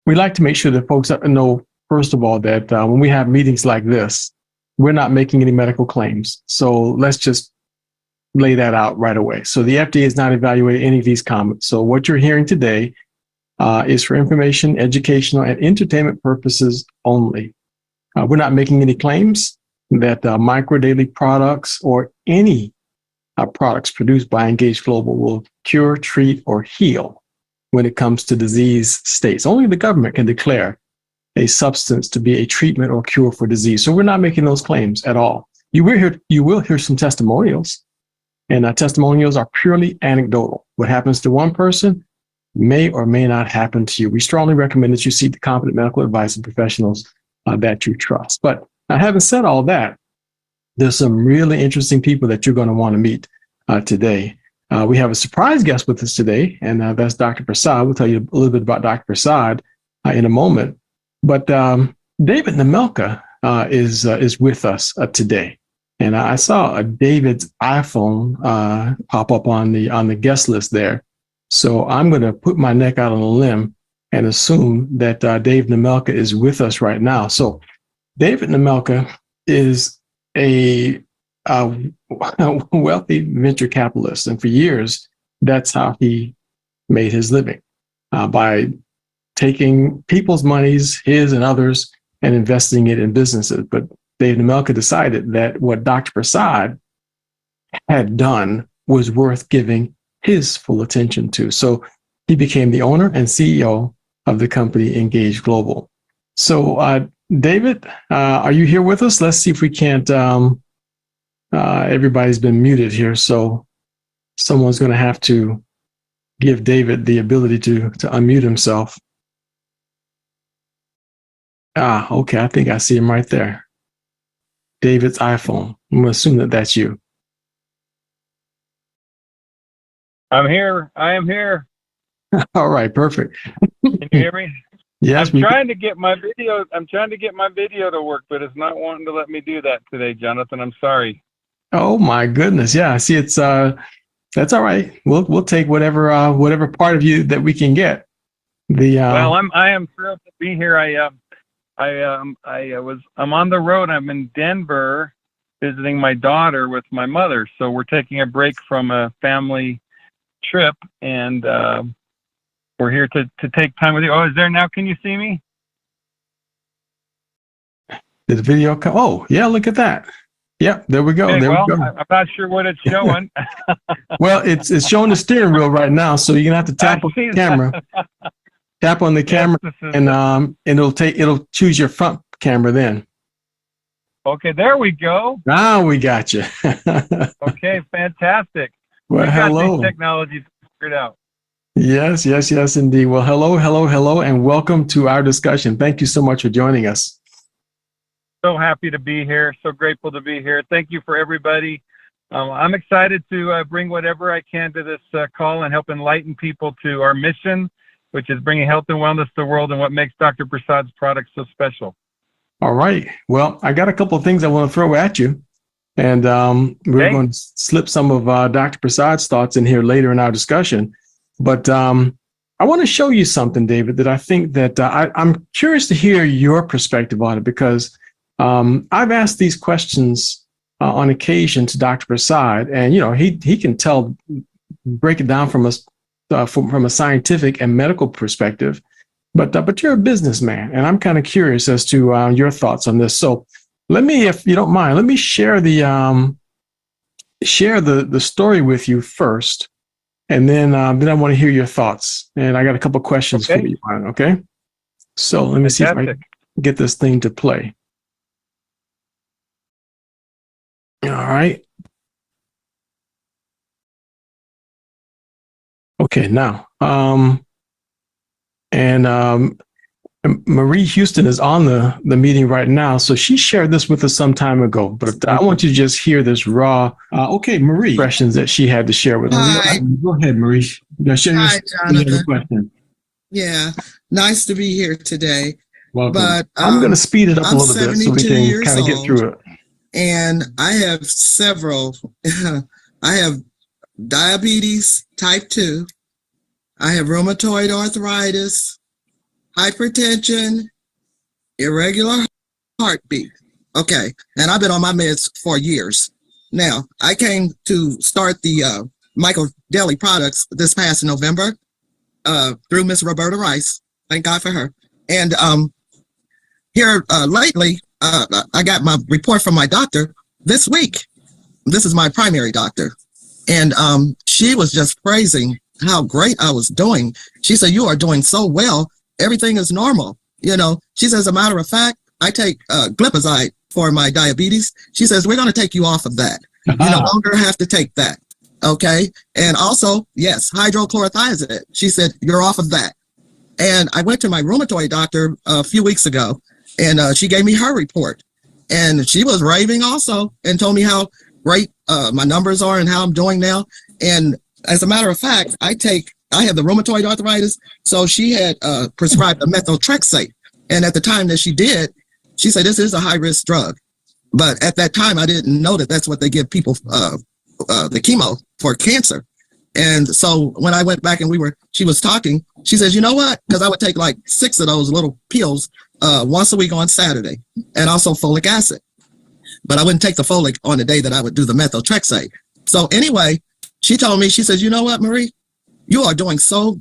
we like to make sure that folks know, first of all, that when we have meetings like this, we're not making any medical claims. So let's just lay that out right away. So the FDA is not evaluating any of these comments. So what you're hearing today is for information, educational, and entertainment purposes only. We're not making any claims that MicroDaily products or any products produced by Engage Global will cure, treat, or heal when it comes to disease states. Only the government can declare a substance to be a treatment or cure for disease. So we're not making those claims at all. You will hear some testimonials, and testimonials are purely anecdotal. What happens to one person may or may not happen to you. We strongly recommend that you seek the competent medical advice and professionals that you trust. But having said all that, there's some really interesting people that you're going to want to meet today. We have a surprise guest with us today, and that's Dr. Prasad. We'll tell you a little bit about Dr. Prasad in a moment. But David Nemelka is with us today, and I saw David's iPhone pop up on the guest list there. So I'm going to put my neck out on a limb and assume that Dave Nemelka is with us right now. So David Nemelka is a wealthy venture capitalist, and for years that's how he made his living, by taking people's monies, his and others, and investing it in businesses. But Dave Nemelka decided that what Dr. Prasad had done was worth giving his full attention to. So he became the owner and CEO of the company Engage Global. So David, are you here with us? Let's see if we can't, everybody's been muted here. So someone's going to have to give David the ability to unmute himself. Okay, I think I see him right there. David's iPhone. I'm going to assume that that's you. I'm here. I am here. All right, perfect. Can you hear me? Yes. I'm trying to get my video to work, but it's not wanting to let me do that today, Jonathan. I'm sorry. Oh my goodness. Yeah, I see it's that's all right. We'll take whatever part of you that we can get. Well, I am thrilled to be here. I'm on the road. I'm in Denver visiting my daughter with my mother. So we're taking a break from a family trip, and we're here to take time with you. Oh, is there now? Can you see me? Did the video come? Oh, yeah, look at that. Yep, there we go. Okay, there well, we go. I'm not sure what it's showing. Well, it's showing the steering wheel right now, so you're gonna have to tap on the camera. Tap on the camera, and it'll choose your front camera then. Okay, there we go. Now we got you. Okay, fantastic. Well, we hello. got these technologies figured out. Yes, indeed. Well, hello, and welcome to our discussion. Thank you so much for joining us. So happy to be here. So grateful to be here. Thank you for everybody. I'm excited to bring whatever I can to this call and help enlighten people to our mission, which is bringing health and wellness to the world and what makes Dr. Prasad's products so special. All right. Well, I got a couple of things I want to throw at you. And we're going to slip some of Dr. Prasad's thoughts in here later in our discussion. But I want to show you something, David, that I think that I'm curious to hear your perspective on it, because I've asked these questions on occasion to Dr. Prasad, and he can break it down from a scientific and medical perspective. But you're a businessman, and I'm kind of curious as to your thoughts on this. So let me, if you don't mind, let me share the story with you first, and then I want to hear your thoughts. And I got a couple questions for you. Okay. So let me see if I can get this thing to play. All right. Okay, now, Marie Houston is on the meeting right now, so she shared this with us some time ago, but I want you to just hear this raw, Marie, expressions that she had to share with us. Go ahead, Marie. Hi, Jonathan. Yeah, nice to be here today. Welcome. But I'm going to speed it up a little bit so we can kind of get through it. And I have several. I have diabetes type 2. I have rheumatoid arthritis. hypertension, irregular heartbeat. Okay. And I've been on my meds for years. Now, I came to start the Michael Daly products this past November through Miss Roberta Rice. Thank God for her. And here lately, I got my report from my doctor this week. This is my primary doctor. And she was just praising how great I was doing. She said, you are doing so well. Everything is normal. You know, she says, as a matter of fact, I take glipizide for my diabetes. She says, we're going to take you off of that. You no longer have to take that. Okay. And also, yes, hydrochlorothiazide. She said, you're off of that. And I went to my rheumatoid doctor a few weeks ago, and she gave me her report. And she was raving also and told me how great my numbers are and how I'm doing now. And as a matter of fact, I have the rheumatoid arthritis. So she had prescribed a methotrexate. And at the time that she did, she said, this is a high risk drug. But at that time, I didn't know that that's what they give people, the chemo for cancer. And so when I went back and she was talking, she says, you know what? Because I would take like 6 of those little pills once a week on Saturday, and also folic acid. But I wouldn't take the folic on the day that I would do the methotrexate. So anyway, she told me, she says, you know what, Marie, you are doing so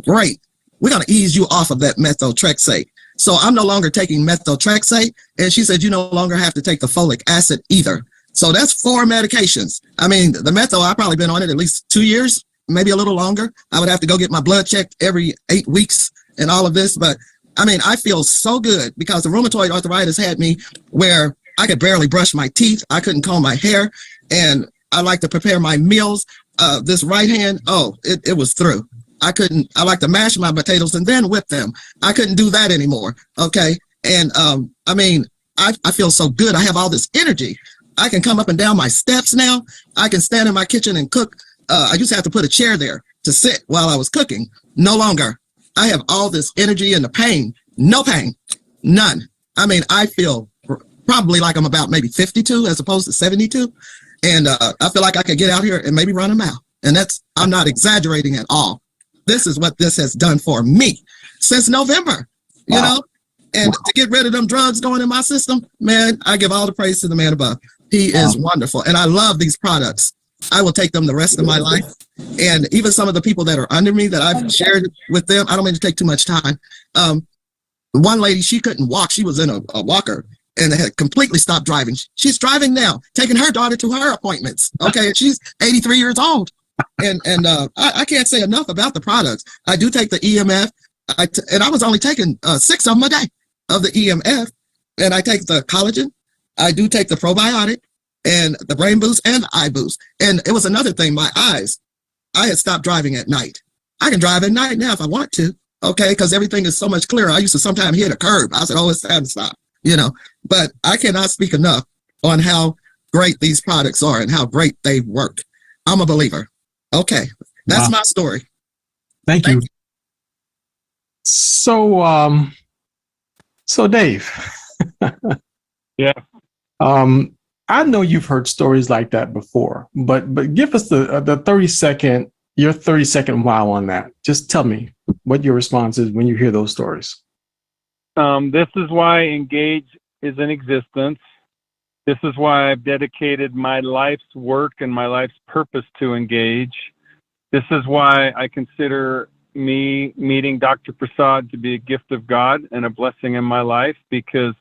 great. We're going to ease you off of that methotrexate. So I'm no longer taking methotrexate. And she said, you no longer have to take the folic acid either. So that's 4 medications. I mean, the metho, I've probably been on it at least 2 years, maybe a little longer. I would have to go get my blood checked every 8 weeks and all of this. But I mean, I feel so good because the rheumatoid arthritis had me where I could barely brush my teeth. I couldn't comb my hair. And I like to prepare my meals. This right hand, it was through. I like to mash my potatoes and then whip them. I couldn't do that anymore. Okay. And I mean, I feel so good. I have all this energy. I can come up and down my steps now. I can stand in my kitchen and cook. I used to have to put a chair there to sit while I was cooking. No longer. I have all this energy and the pain. No pain. None. I mean, I feel probably like I'm about maybe 52 as opposed to 72. And I feel like I could get out here and maybe run a mile. And I'm not exaggerating at all. This is what this has done for me since November, you know, and to get rid of them drugs going in my system, man, I give all the praise to the man above. He is wonderful. And I love these products. I will take them the rest of my life. And even some of the people that are under me that I've shared with them, I don't mean to take too much time. One lady, she couldn't walk. She was in a walker and had completely stopped driving. She's driving now, taking her daughter to her appointments. Okay. And she's 83 years old. And I can't say enough about the products. I do take the EMF, and I was only taking 6 of them a day of the EMF, and I take the collagen. I do take the probiotic and the brain boost and the eye boost. And it was another thing, my eyes. I had stopped driving at night. I can drive at night now if I want to, okay, because everything is so much clearer. I used to sometimes hit a curb. I said, oh, it's time to stop, you know. But I cannot speak enough on how great these products are and how great they work. I'm a believer. Okay, that's my story. Thank you. So, so Dave. Yeah. I know you've heard stories like that before, but give us your 30-second wow on that. Just tell me what your response is when you hear those stories. This is why Engage is in existence. This is why I've dedicated my life's work and my life's purpose to Engage. This is why I consider me meeting Dr. Prasad to be a gift of God and a blessing in my life, because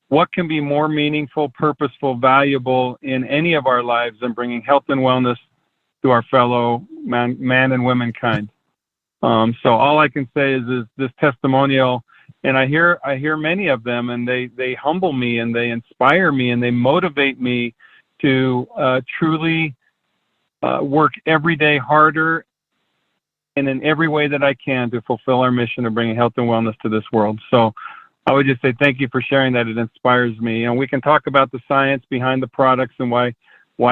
what can be more meaningful, purposeful, valuable in any of our lives than bringing health and wellness to our fellow man and womankind? So all I can say is this testimonial, and I hear many of them, and they humble me and they inspire me and they motivate me to truly work every day harder and in every way that I can to fulfill our mission of bringing health and wellness to this world. So I would just say thank you for sharing that. It inspires me. And we can talk about the science behind the products and why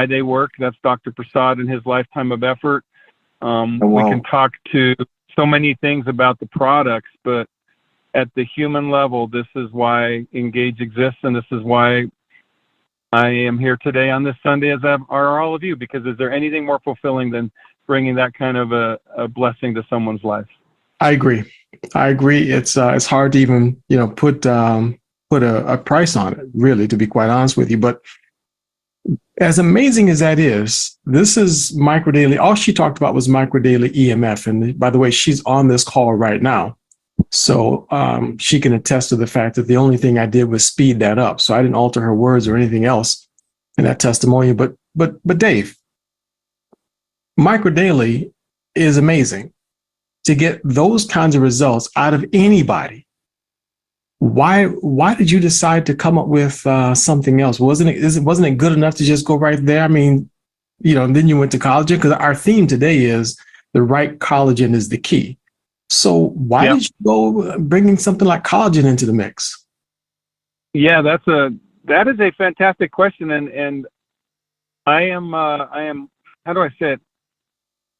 they work. That's Dr. Prasad and his lifetime of effort. We can talk to so many things about the products, but at the human level, this is why Engage exists, and this is why I am here today on this Sunday, as are all of you, because is there anything more fulfilling than bringing that kind of a blessing to someone's life? I agree. It's hard to even, put a price on it, really, to be quite honest with you. But as amazing as that is, this is microdaily. All she talked about was microdaily EMF. And by the way, she's on this call right now. So she can attest to the fact that the only thing I did was speed that up. So I didn't alter her words or anything else in that testimonial. But Dave, microdaily is amazing. To get those kinds of results out of anybody, why did you decide to come up with something else? Wasn't it good enough to just go right there? I mean, then you went to collagen, because our theme today is the right collagen is the key. So why did you go bringing something like collagen into the mix? Yeah, that is a fantastic question, and I am how do I say it?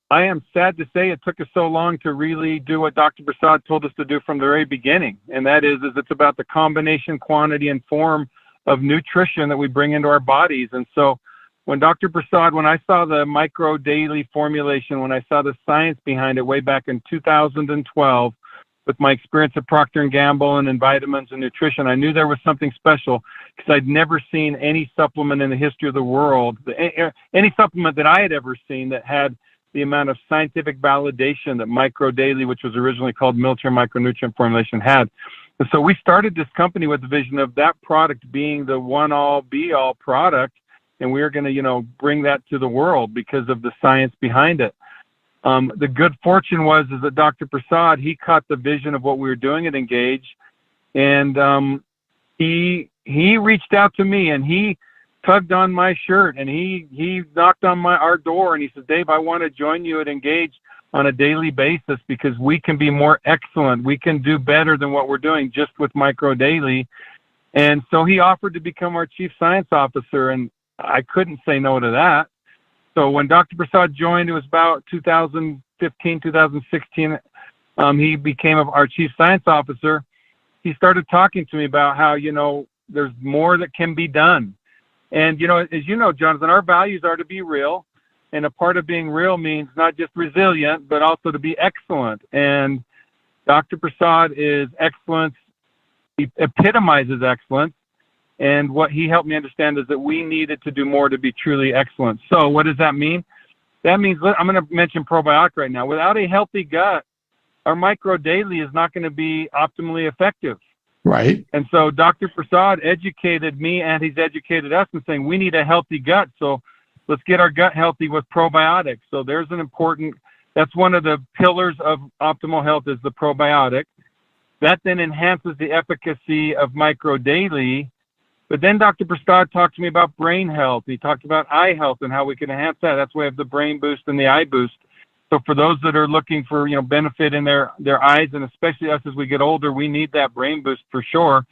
I am sad to say it took us so long to really do what Dr. Prasad told us to do from the very beginning. And that is it's about the combination, quantity, and form of nutrition that we bring into our bodies. And so when Dr. Prasad, when I saw the Micro Daily formulation, when I saw the science behind it way back in 2012, with my experience at Procter & Gamble and in vitamins and nutrition, I knew there was something special, because I'd never seen any supplement in the history of the world, any supplement that I had ever seen that had the amount of scientific validation that Micro Daily, which was originally called Military Micronutrient Formulation, had. And so we started this company with the vision of that product being the one-all, be-all product, and we were going to, bring that to the world because of the science behind it. The good fortune was that Dr. Prasad, he caught the vision of what we were doing at Engage, and he reached out to me, and he tugged on my shirt, and he knocked on our door, and he said, Dave, I want to join you at Engage on a daily basis, because we can be more excellent. We can do better than what we're doing just with Micro Daily. And so he offered to become our chief science officer, and I couldn't say no to that. So when Dr. Prasad joined, it was about 2015, 2016, he became our chief science officer. He started talking to me about how, there's more that can be done. And, as you know, Jonathan, our values are to be real. And a part of being real means not just resilient, but also to be excellent. And Dr. Prasad is excellence. He epitomizes excellence. And what he helped me understand is that we needed to do more to be truly excellent. So what does that mean? That means, I'm going to mention probiotic right now. Without a healthy gut, our Micro Daily is not going to be optimally effective. Right. And so Dr. Prasad educated me, and he's educated us in saying we need a healthy gut. So let's get our gut healthy with probiotics. So there's that's one of the pillars of optimal health, is the probiotic. That then enhances the efficacy of Micro Daily. But then Dr. Prasad talked to me about brain health. He talked about eye health and how we can enhance that. That's why we have the brain boost and the eye boost. So for those that are looking for, benefit in their eyes, and especially us as we get older, we need that brain boost for sure.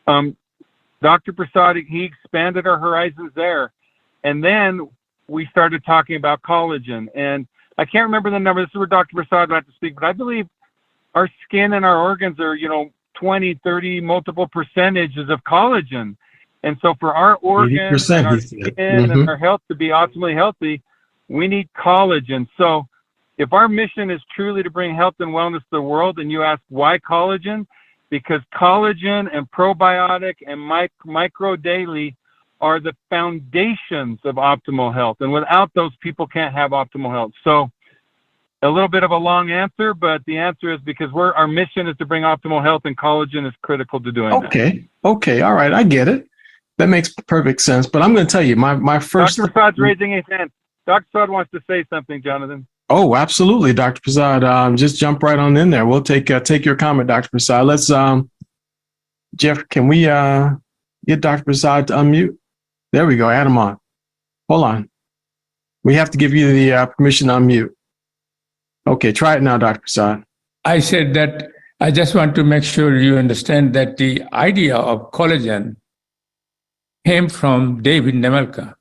Dr. Prasad, he expanded our horizons there. And then we started talking about collagen. And I can't remember the number. This is where Dr. Prasad had to speak, but I believe our skin and our organs are, 20, 30, multiple percentages of collagen. And so for our organs and our skin and our health to be optimally healthy, we need collagen. So if our mission is truly to bring health and wellness to the world, and you ask why collagen, because collagen and probiotic and Micro Daily are the foundations of optimal health. And without those, people can't have optimal health. So a little bit of a long answer, but the answer is because our mission is to bring optimal health, and collagen is critical to doing that. Okay. All right. I get it. That makes perfect sense. But I'm going to tell you, my first... Dr. Prasad's raising his hand. Dr. Prasad wants to say something, Jonathan. Oh, absolutely, Dr. Prasad. Just jump right on in there. We'll take your comment, Dr. Prasad. Let's, Jeff, can we get Dr. Prasad to unmute? There we go. Add him on. Hold on. We have to give you the permission to unmute. Okay, try it now, Dr. Prasad. I said that I just want to make sure you understand that the idea of collagen came from David Nemelka.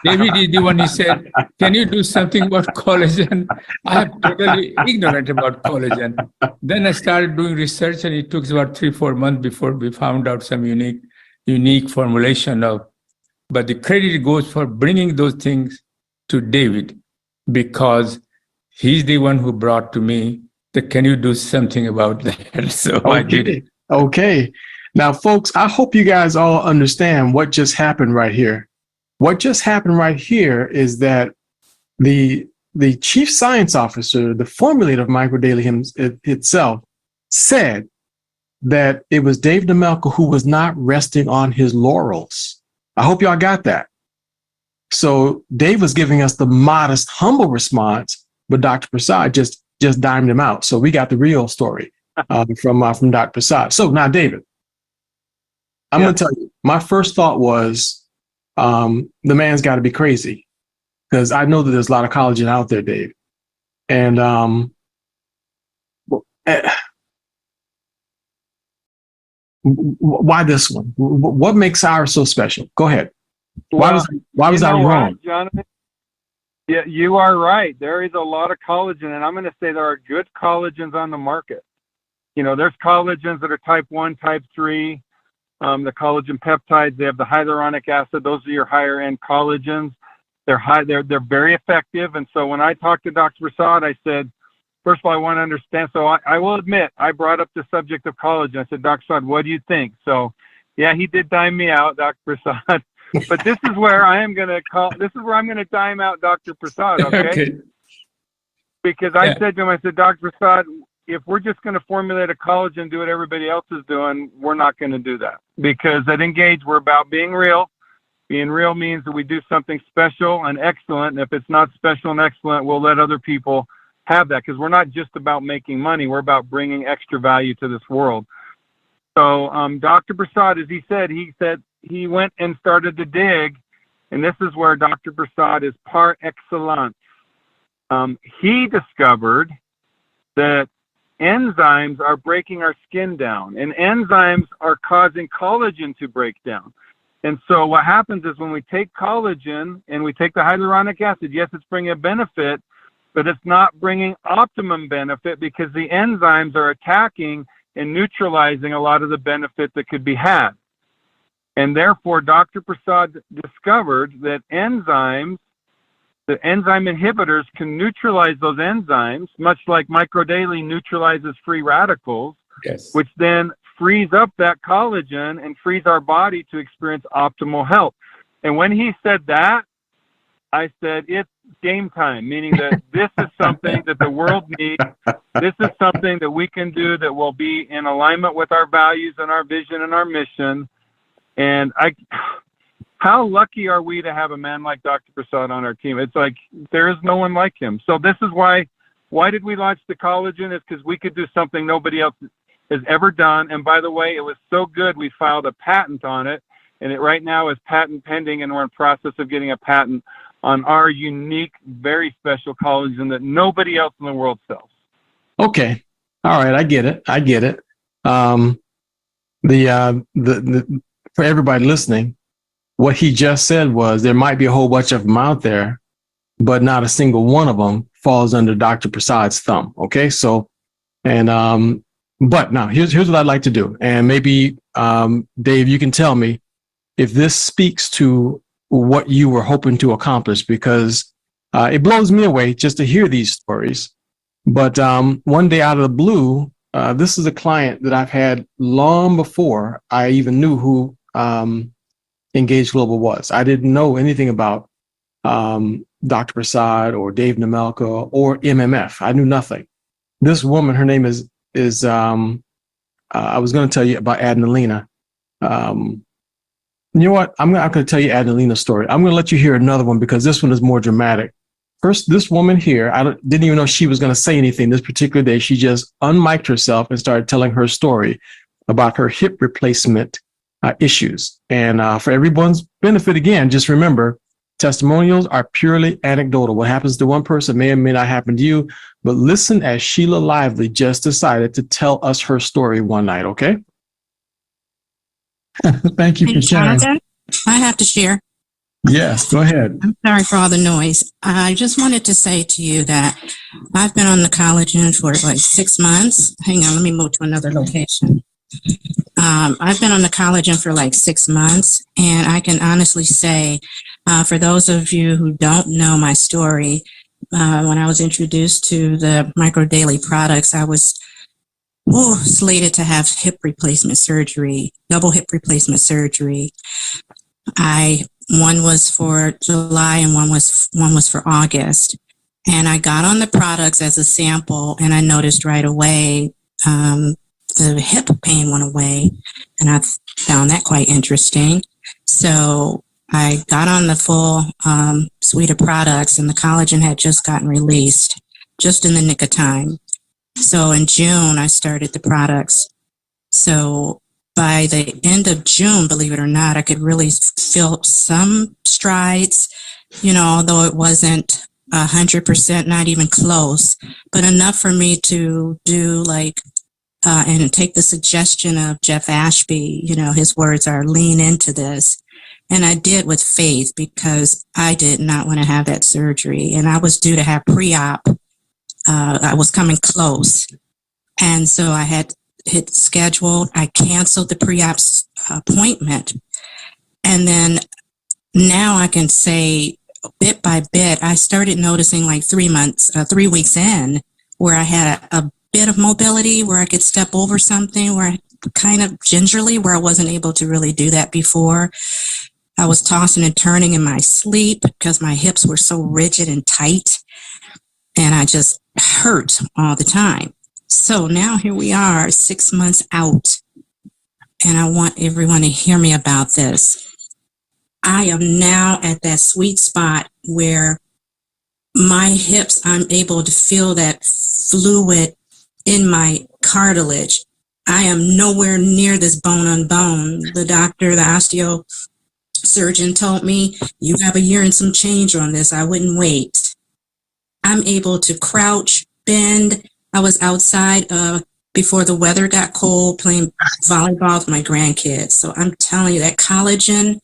David is the one who said, can you do something about collagen? I am totally ignorant about collagen. Then I started doing research, and it took about 3-4 months before we found out some unique formulation of, but the credit goes for bringing those things to David, because he's the one who brought to me Can you do something about that? So I did it. Okay. Now, folks, I hope you guys all understand what just happened right here. What just happened right here is that the chief science officer, the formulator of Micro Daily itself, said that it was Dave Nemelka who was not resting on his laurels. I hope y'all got that. So Dave was giving us the modest, humble response, but Dr. Prasad just dimed him out. So we got the real story from Dr. Prasad. So now, David, I'm going to tell you, my first thought was the man's got to be crazy, because I know that there's a lot of collagen out there, Dave. And why this one? What makes ours so special? Go ahead. Why was I wrong? Jonathan? Yeah, you are right. There is a lot of collagen, and I'm going to say there are good collagens on the market. You know, there's collagens that are type 1, type 3, the collagen peptides. They have the hyaluronic acid. Those are your higher end collagens. They're high. They're very effective. And so when I talked to Dr. Prasad, I said, first of all, I want to understand. So I will admit, I brought up the subject of collagen. I said, Dr. Prasad, what do you think? So yeah, he did dime me out, Dr. Prasad. But this is where I'm going to dime out Dr. Prasad, okay? Because I said to him, I said, Dr. Prasad, if we're just going to formulate a collagen and do what everybody else is doing, we're not going to do that. Because at Engage, we're about being real. Being real means that we do something special and excellent. And if it's not special and excellent, we'll let other people have that. Because we're not just about making money. We're about bringing extra value to this world. So Dr. Prasad, as he said he went and started to dig. And this is where Dr. Prasad is par excellence. He discovered that enzymes are breaking our skin down, and enzymes are causing collagen to break down. And so what happens is when we take collagen and we take the hyaluronic acid, yes, it's bringing a benefit, but it's not bringing optimum benefit because the enzymes are attacking and neutralizing a lot of the benefit that could be had. And therefore, Dr. Prasad discovered that the enzyme inhibitors can neutralize those enzymes, much like Micro Daily neutralizes free radicals, which then frees up that collagen and frees our body to experience optimal health. And when he said that, I said, it's game time, meaning that this is something that the world needs. This is something that we can do that will be in alignment with our values and our vision and our mission. And how lucky are we to have a man like Dr. Prasad on our team? It's like there is no one like him. So this is why did we launch the collagen? It's because we could do something nobody else has ever done. And by the way, it was so good we filed a patent on it, and it right now is patent pending, and we're in process of getting a patent on our unique, very special collagen that nobody else in the world sells. Okay. All right. I get it. For everybody listening, what he just said was there might be a whole bunch of them out there, but not a single one of them falls under Dr. Prasad's thumb. Okay. So, and, but now here's what I'd like to do. And maybe, Dave, you can tell me if this speaks to what you were hoping to accomplish, because it blows me away just to hear these stories. But one day out of the blue, this is a client that I've had long before I even knew who Engage Global was. I didn't know anything about Dr. Prasad or Dave Nemelka or MMF. I knew nothing. This woman, her name is I was going to tell you about Adenalina. You know what? I'm not going to tell you Adenalina's story. I'm going to let you hear another one because this one is more dramatic. First, this woman here, I didn't even know she was going to say anything this particular day. She just unmiked herself and started telling her story about her hip replacement issues. And for everyone's benefit, again, just remember, testimonials are purely anecdotal. What happens to one person may or may not happen to you, but listen as Sheila Lively just decided to tell us her story one night, okay? Thank you for sharing. Jonathan, I have to share. Yes, go ahead. I'm sorry for all the noise. I just wanted to say to you that I've been on the collagen for like 6 months. Hang on, let me move to another location. I've been on the collagen for like 6 months, and I can honestly say, for those of you who don't know my story, when I was introduced to the Micro Daily products, I was slated to have hip replacement surgery, double hip replacement surgery. One was for July and one was for August. And I got on the products as a sample, and I noticed right away the hip pain went away, and I found that quite interesting. So I got on the full suite of products, and the collagen had just gotten released, just in the nick of time. So in June, I started the products. So by the end of June, believe it or not, I could really feel some strides, although it wasn't 100%, not even close, but enough for me to do and take the suggestion of Jeff Ashby. His words are lean into this. And I did with faith, because I did not want to have that surgery. And I was due to have pre-op. I was coming close. And so I had hit scheduled. I canceled the pre-op appointment. And then now I can say bit by bit, I started noticing 3 weeks in, where I had a bit of mobility, where I could step over something, where I kind of gingerly, where I wasn't able to really do that before. I was tossing and turning in my sleep because my hips were so rigid and tight, and I just hurt all the time. So now here we are, 6 months out, and I want everyone to hear me about this. I am now at that sweet spot where my hips, I'm able to feel that fluid in my cartilage. I am nowhere near this bone on bone. The doctor, the osteosurgeon told me, you have a year and some change on this. I wouldn't wait. I'm able to crouch, bend. I was outside before the weather got cold playing volleyball with my grandkids. So I'm telling you, that collagen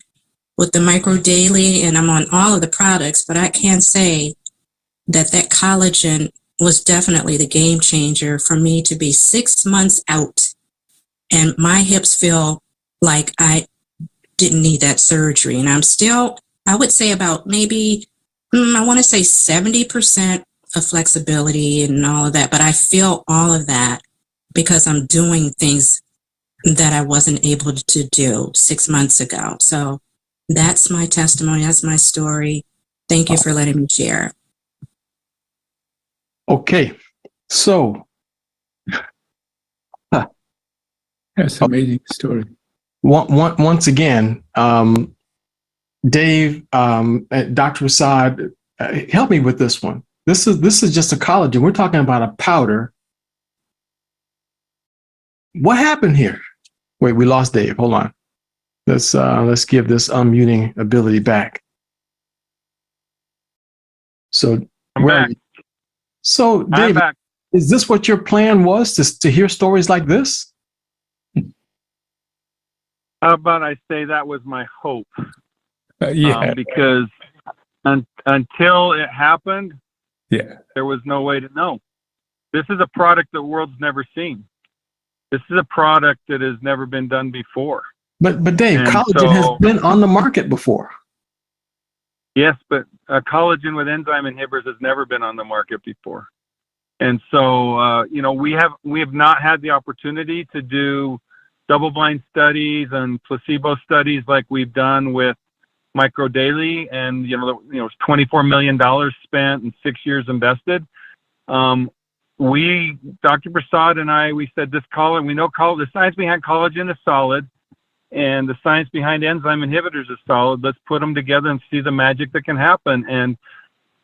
with the Micro Daily, and I'm on all of the products, but I can say that collagen was definitely the game changer for me to be 6 months out. And my hips feel like I didn't need that surgery. And I'm still, I would say about maybe, I want to say 70% of flexibility and all of that. But I feel all of that because I'm doing things that I wasn't able to do 6 months ago. So that's my testimony. That's my story. Thank you for letting me share. Okay. So. That's an amazing story. Once again, Dave, Dr. Prasad, help me with this one. This is just a collagen. We're talking about a powder. What happened here? Wait, we lost Dave. Hold on. Let's give this unmuting ability back. So I'm back. So Dave, is this what your plan was, to hear stories like this? How about I say that was my hope? Because until it happened, there was no way to know. This is a product the world's never seen. This is a product that has never been done before. But Dave, collagen has been on the market before. Yes, but collagen with enzyme inhibitors has never been on the market before. And so, we have not had the opportunity to do double-blind studies and placebo studies like we've done with Micro Daily, and it's $24 million spent and 6 years invested. Dr. Prasad and I, we said this collagen, we know the science behind collagen is solid, and the science behind enzyme inhibitors is solid. Let's put them together and see the magic that can happen. And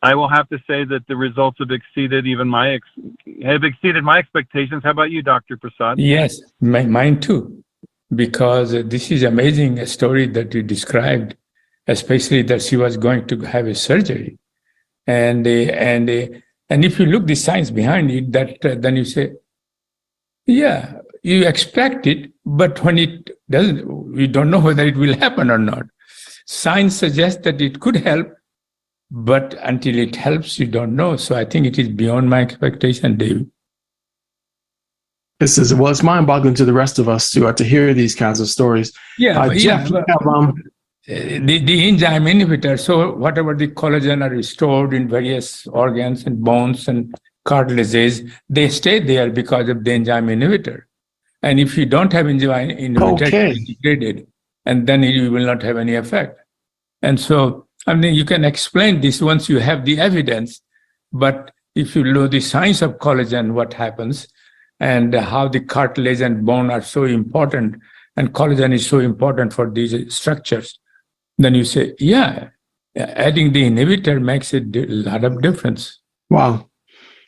I will have to say that the results have exceeded my expectations. How about you, Dr. Prasad? Yes, mine too, because this is amazing story that you described, especially that she was going to have a surgery, and if you look the science behind it, then you say, yeah, you expect it, but when it doesn't, you don't know whether it will happen or not. Science suggests that it could help, but until it helps, you don't know. So I think it is beyond my expectation, Dave. It's mind-boggling to the rest of us to hear these kinds of stories. Jeff, the enzyme inhibitor, so whatever the collagen are stored in various organs and bones and cartilages, they stay there because of the enzyme inhibitor. And if you don't have enzyme inhibitor, Okay. it's degraded, and then you will not have any effect. And so, I mean, you can explain this once you have the evidence, but if you know the science of collagen, what happens, and how the cartilage and bone are so important, and collagen is so important for these structures, then you say, yeah, adding the inhibitor makes a lot of difference. Wow.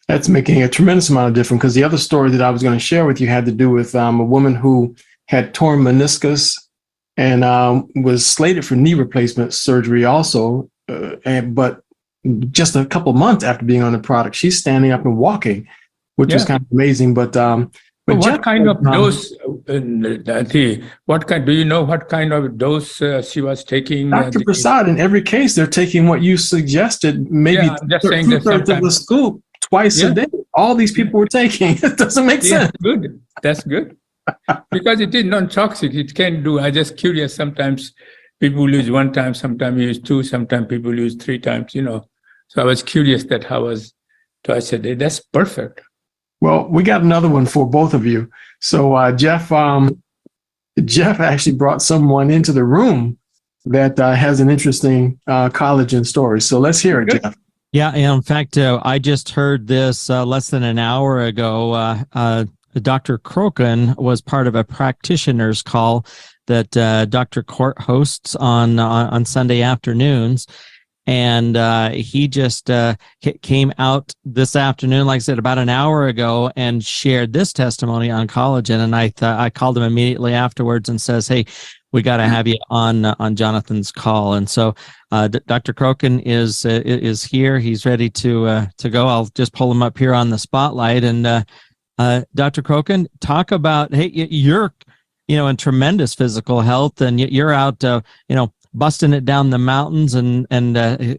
That's making a tremendous amount of difference, because the other story that I was going to share with you had to do with a woman who had torn meniscus and was slated for knee replacement surgery also, but just a couple months after being on the product, she's standing up and walking, which was kind of amazing. But what Jeff, kind of dose? Do you know what kind of dose she was taking? Dr. Prasad, in every case, they're taking what you suggested, maybe I'm just saying that 2/3 of the sometimes- scoop twice a day. All these people were taking. It doesn't make Yeah, sense. good. That's good. Because it is non-toxic. It can do. I'm just curious. Sometimes people use one time, sometimes use two, sometimes people use 3 times, So I was curious that how was twice a day. That's perfect. Well, we got another one for both of you. So Jeff actually brought someone into the room that has an interesting collagen story. So let's hear it, Good. Jeff. Yeah, and in fact, I just heard this less than an hour ago. Dr. Crokin was part of a practitioner's call that Dr. Court hosts on Sunday afternoons. And he just came out this afternoon, like I said, about an hour ago, and shared this testimony on collagen. And I called him immediately afterwards and says, "Hey, we got to have you on Jonathan's call." And so Dr. Crokin is here. He's ready to go. I'll just pull him up here on the spotlight. And Dr. Crokin, talk about, hey, you're in tremendous physical health, and you're out busting it down the mountains, and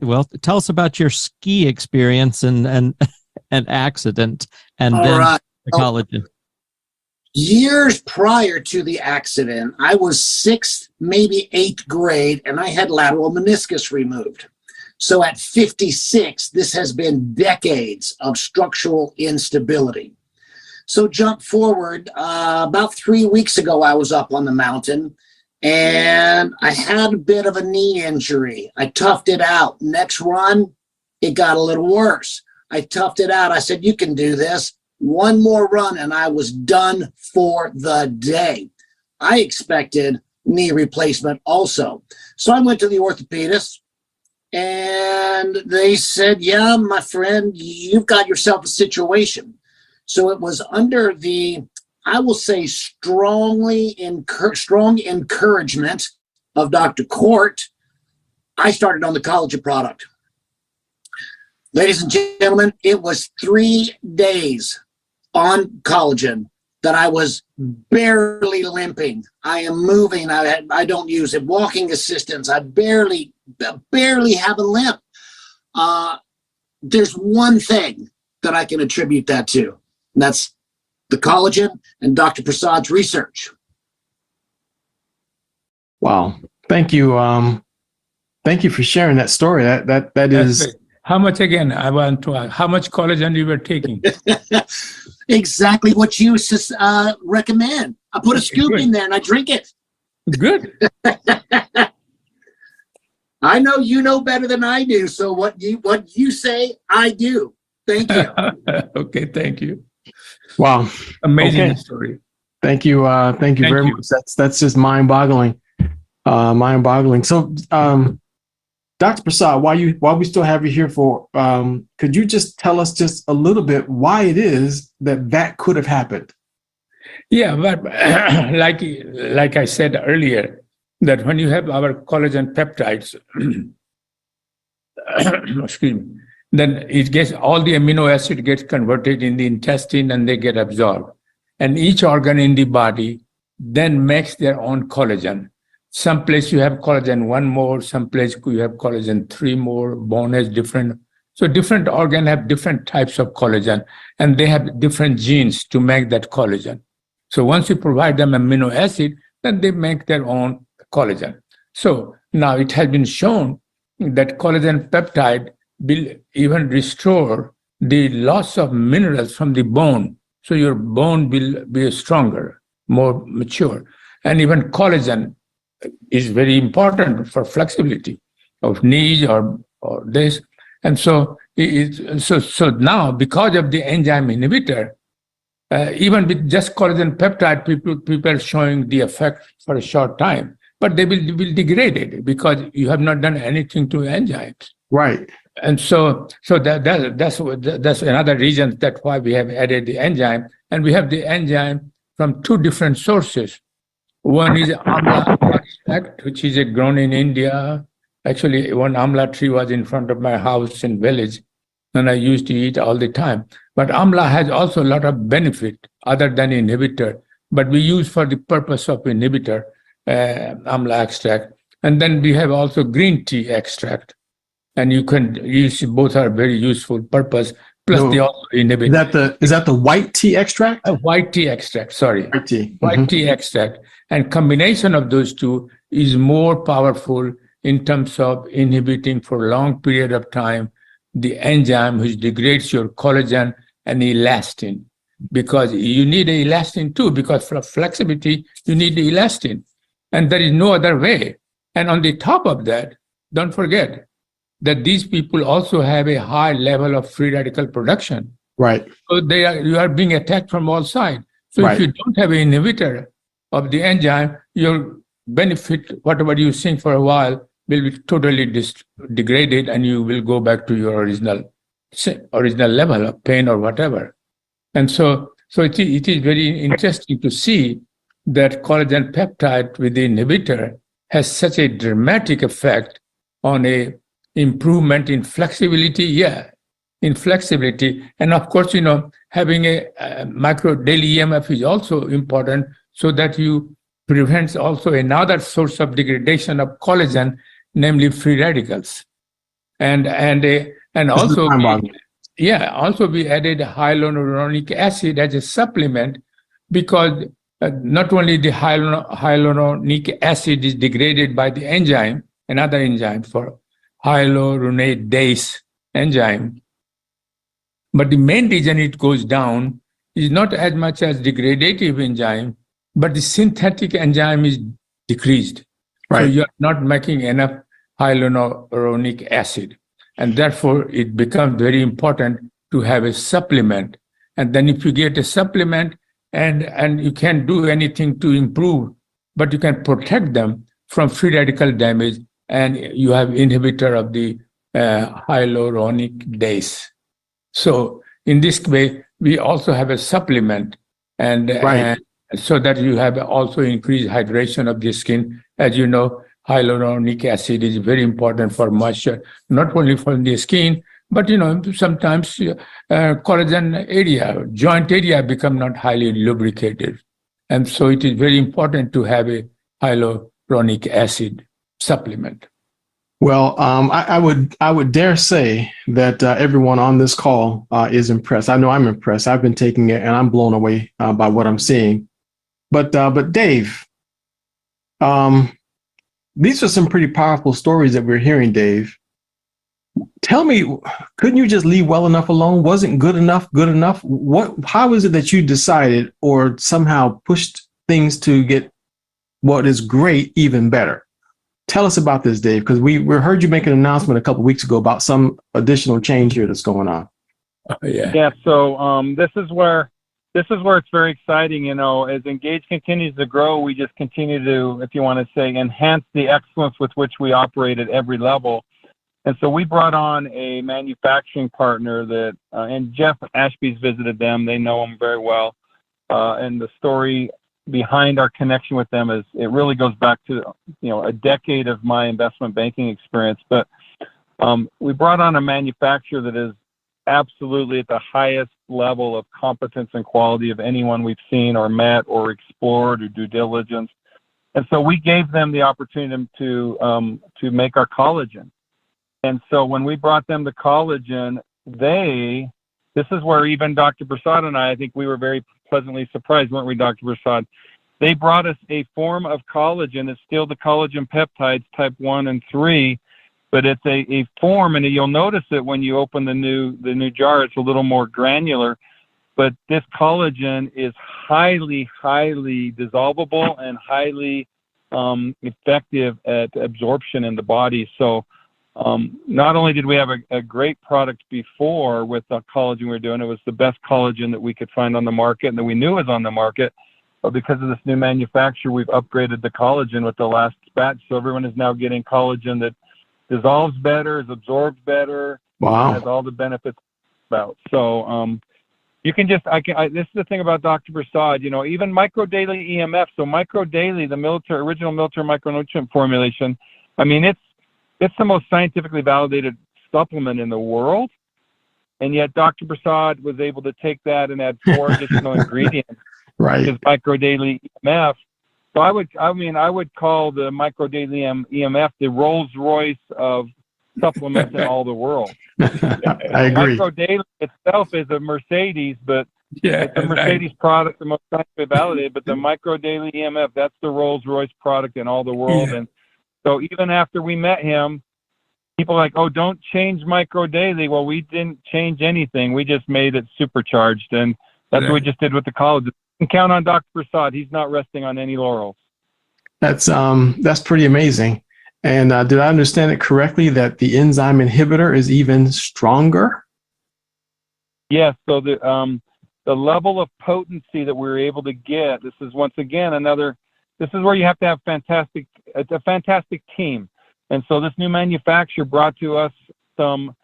well, tell us about your ski experience and accident, and All then right. the collagen. Years prior to the accident, I was 6th, maybe 8th grade, and I had lateral meniscus removed. So at 56, this has been decades of structural instability. So jump forward, about 3 weeks ago, I was up on the mountain, and I had a bit of a knee injury. I toughed it out. Next run, it got a little worse. I toughed it out. I said, "You can do this." One more run, and I was done for the day. I expected knee replacement also. So I went to the orthopedist, and they said, "Yeah, my friend, you've got yourself a situation." So it was under the, I will say, strong encouragement of Dr. Court, I started on the collagen product. Ladies and gentlemen, it was 3 days on collagen that I was barely limping. I am moving. I don't use it. Walking assistance. I barely have a limp. There's one thing that I can attribute that to, and that's the collagen and Dr. Prasad's research. Wow. Thank you. Thank you for sharing that story. That is Great. How much again? I want to ask, how much collagen you were taking? Exactly what you recommend. I put a scoop Good. in there and I drink it. Good. I know you know better than I do. So what you say, I do. Thank you. Okay, thank you. wow. Amazing Okay. story. Thank you. Thank you Thank very you. much. That's just mind-boggling. Mind-boggling. So, Dr. Prasad, while we still have you here for, could you just tell us just a little bit why it is that could have happened? Yeah, but like I said earlier, that when you have our collagen peptides, excuse me, then it gets all the amino acid gets converted in the intestine and they get absorbed. And each organ in the body then makes their own collagen. Some place you have collagen 1 more, some place you have collagen 3 more, bone has different. So different organ have different types of collagen, and they have different genes to make that collagen. So once you provide them amino acid, then they make their own collagen. So now it has been shown that collagen peptide will even restore the loss of minerals from the bone. So your bone will be stronger, more mature. And even collagen is very important for flexibility of knees or this. And so so now, because of the enzyme inhibitor, even with just collagen peptide, people are showing the effect for a short time, but they will degrade it because you have not done anything to enzymes. Right. And so that's another reason that's why we have added the enzyme, and we have the enzyme from two different sources. One is amla extract, which is grown in India. Actually, one amla tree was in front of my house in village, and I used to eat all the time. But amla has also a lot of benefit other than inhibitor, but we use for the purpose of inhibitor, amla extract. And then we have also green tea extract. And you can use, both are very useful purpose, plus they also inhibit. Is that the white tea extract? White tea extract, sorry. White tea. White tea extract. And combination of those two is more powerful in terms of inhibiting for a long period of time the enzyme which degrades your collagen and elastin, because you need elastin too, because for flexibility, you need the elastin. And there is no other way. And on the top of that, don't forget that these people also have a high level of free radical production. Right. So you are being attacked from all sides. So Right. if you don't have an inhibitor of the enzyme, your benefit, whatever you think for a while, will be totally degraded, and you will go back to your original level of pain or whatever. And so it is very interesting to see that collagen peptide with the inhibitor has such a dramatic effect on a improvement in flexibility. In flexibility. And of course, having a micro daily EMF is also important, so that you prevents also another source of degradation of collagen, namely free radicals. And also we added hyaluronic acid as a supplement, because not only the hyaluronic acid is degraded by the enzyme, another enzyme for hyaluronidase enzyme, but the main reason it goes down is not as much as degradative enzyme, but the synthetic enzyme is decreased. Right. So you're not making enough hyaluronic acid. And therefore, it becomes very important to have a supplement. And then if you get a supplement and you can't do anything to improve, but you can protect them from free radical damage, and you have inhibitor of the hyaluronidase. So in this way, we also have a supplement, and so that you have also increased hydration of the skin. As you know, hyaluronic acid is very important for moisture, not only for the skin, but sometimes collagen area, joint area become not highly lubricated. And so it is very important to have a hyaluronic acid supplement. Well, I would dare say that everyone on this call is impressed. I know I'm impressed. I've been taking it, and I'm blown away by what I'm seeing. But Dave, these are some pretty powerful stories that we're hearing, Dave. Tell me, couldn't you just leave well enough alone? Wasn't good enough good enough? How is it that you decided or somehow pushed things to get what is great even better? Tell us about this, Dave, because we heard you make an announcement a couple of weeks ago about some additional change here that's going on. Yeah. So this is where it's very exciting. As Engage continues to grow, we just continue to, if you want to say, enhance the excellence with which we operate at every level. And so we brought on a manufacturing partner that, and Jeff Ashby's visited them. They know them very well. And the story behind our connection with them is it really goes back to a decade of my investment banking experience. But we brought on a manufacturer that is absolutely at the highest level of competence and quality of anyone we've seen or met or explored or due diligence. And so we gave them the opportunity to make our collagen. And so when we brought them the collagen, this is where even Dr. Prasad and I think we were very pleasantly surprised, weren't we, Dr. Prasad, they brought us a form of collagen. It's still the collagen peptides type 1 and 3, but it's a form, and you'll notice it when you open the new jar. It's a little more granular, but this collagen is highly dissolvable and highly effective at absorption in the body. So not only did we have a great product before with the collagen we were doing, it was the best collagen that we could find on the market and that we knew was on the market, but because of this new manufacturer, we've upgraded the collagen with the last batch. So everyone is now getting collagen that dissolves better, is absorbed better, Wow. has all the benefits about. So you can just, this is the thing about Dr. Prasad, even Micro Daily EMF. So Micro Daily, the original military micronutrient formulation, I mean, it's the most scientifically validated supplement in the world. And yet Dr. Prasad was able to take that and add 4 additional ingredients, Right. which is Micro Daily EMF. So I would call the Micro Daily EMF the Rolls Royce of supplements in all the world. I agree. Micro Daily itself is a Mercedes, but Yeah, it's a Mercedes product, the most scientifically validated. But the Micro Daily EMF, that's the Rolls Royce product in all the world. Yeah. And so even after we met him, people are like, oh, don't change Micro Daily. Well, we didn't change anything. We just made it supercharged, and that's what we just did with the college. You can count on Dr. Prasad. He's not resting on any laurels. That's pretty amazing. And did I understand it correctly that the enzyme inhibitor is even stronger? Yes. So the level of potency that we were able to get, this is once again this is where you have to have a fantastic team. And so this new manufacturer brought to us some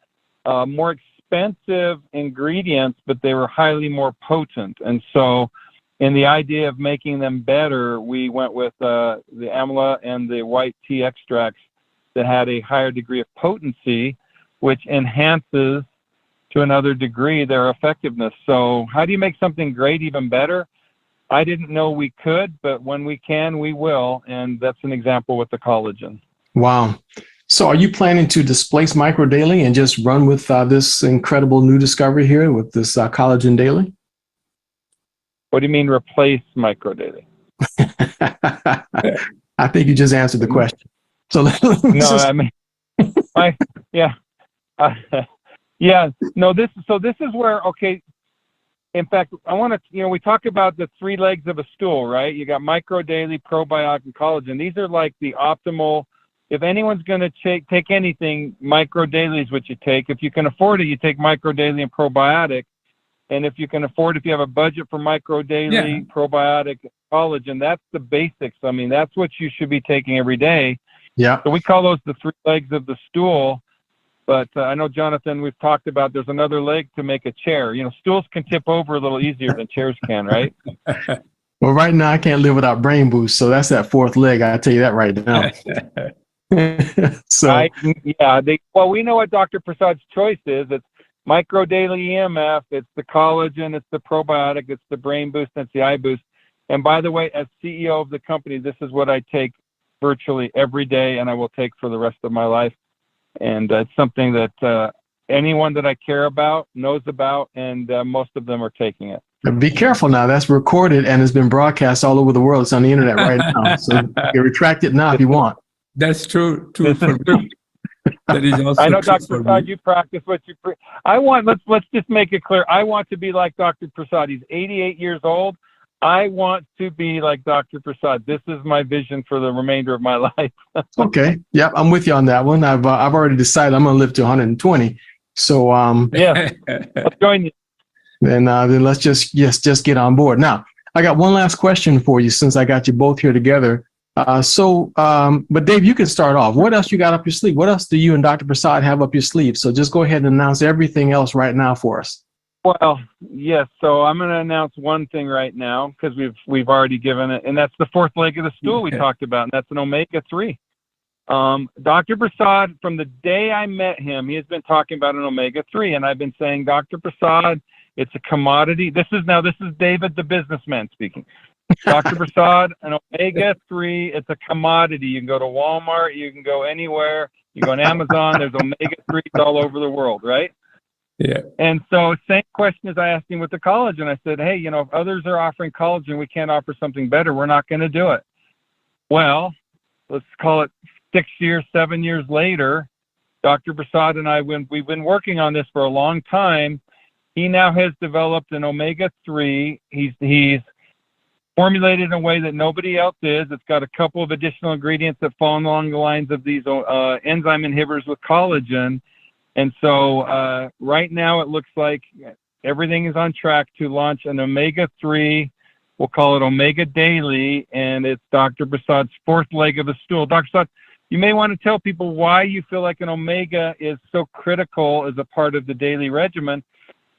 more expensive ingredients, but they were highly more potent. And so in the idea of making them better, we went with the amla and the white tea extracts that had a higher degree of potency, which enhances to another degree their effectiveness. So how do you make something great even better? I didn't know we could, but when we can, we will. And that's an example with the collagen. Wow. So are you planning to displace Micro Daily and just run with this incredible new discovery here with this Collagen Daily? What do you mean replace Micro Daily? I think you just answered the question. So this is where, okay, in fact, I want to, we talk about the 3 legs of a stool, right? You got Micro Daily, probiotic, and collagen. These are like the optimal. If anyone's going to take anything, Micro Daily is what you take. If you can afford it, you take Micro Daily and probiotic. And if you can afford, if you have a budget for Micro Daily, probiotic, collagen, that's the basics. I mean, that's what you should be taking every day. Yeah. So we call those the 3 legs of the stool. But I know, Jonathan, we've talked about there's another leg to make a chair. Stools can tip over a little easier than chairs can, right? Well, right now I can't live without Brain Boost. So that's that 4th leg. I tell you that right now. We know what Dr. Prasad's choice is. It's Micro Daily EMF, it's the collagen, it's the probiotic, it's the Brain Boost, and it's the Eye Boost. And by the way, as CEO of the company, this is what I take virtually every day, and I will take for the rest of my life. And it's something that anyone that I care about knows about, and most of them are taking it. Be careful now. That's recorded and has been broadcast all over the world. It's on the internet right now. So you can retract it now if you want. That's true for me. That is also I know, true Dr. Prasad, you practice what you preach. Let's just make it clear. I want to be like Dr. Prasad. He's 88 years old. I want to be like Dr. Prasad. This is my vision for the remainder of my life. Okay. Yep. I'm with you on that one. I've already decided I'm going to live to 120. So, yeah, I'll join you. Then let's just get on board. Now, I got one last question for you since I got you both here together. But Dave, you can start off. What else you got up your sleeve? What else do you and Dr. Prasad have up your sleeve? So just go ahead and announce everything else right now for us. Well, yes. So I'm going to announce one thing right now because we've already given it, and that's the 4th leg of the stool we talked about, and that's an omega-3. Dr. Prasad, from the day I met him, he has been talking about an omega-3, and I've been saying, Dr. Prasad, it's a commodity. This is David, the businessman, speaking. Dr. Prasad, an omega-3, it's a commodity. You can go to Walmart, you can go anywhere, you go on Amazon, there's omega-3s all over the world, right? Yeah. And so same question as I asked him with the collagen. I said, hey, you know, if others are offering collagen, we can't offer something better. We're not going to do it. Well, let's call it 7 years later, Dr. Prasad and I, we've been working on this for a long time. He now has developed an omega-3. He's formulated in a way that nobody else is. It's got a couple of additional ingredients that fall along the lines of these enzyme inhibitors with collagen. And so right now it looks like everything is on track to launch an omega-3. We'll call it Omega Daily, and it's Dr. Prasad's fourth leg of a stool. Dr. Prasad, you may want to tell people why you feel like an omega is so critical as a part of the daily regimen.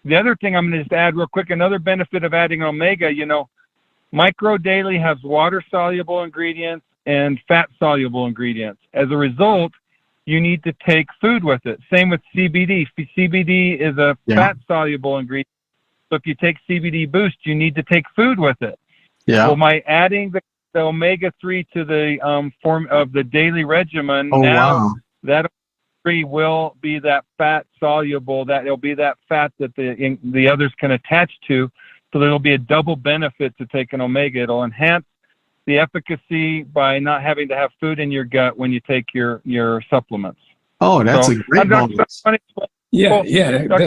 The other thing I'm going to just add real quick, another benefit of adding omega, you know, Micro Daily has water-soluble ingredients and fat-soluble ingredients. As a result, you need to take food with it. Same with CBD. CBD is a fat-soluble ingredient. So if you take CBD Boost, you need to take food with it. Yeah. Well, by adding the omega-3 to the form of the daily regimen, that omega-3 will be that fat-soluble, that it'll be that fat that the others can attach to. So there'll be a double benefit to take an omega. It'll enhance the efficacy by not having to have food in your gut when you take your supplements. Oh, that's a great bonus. That's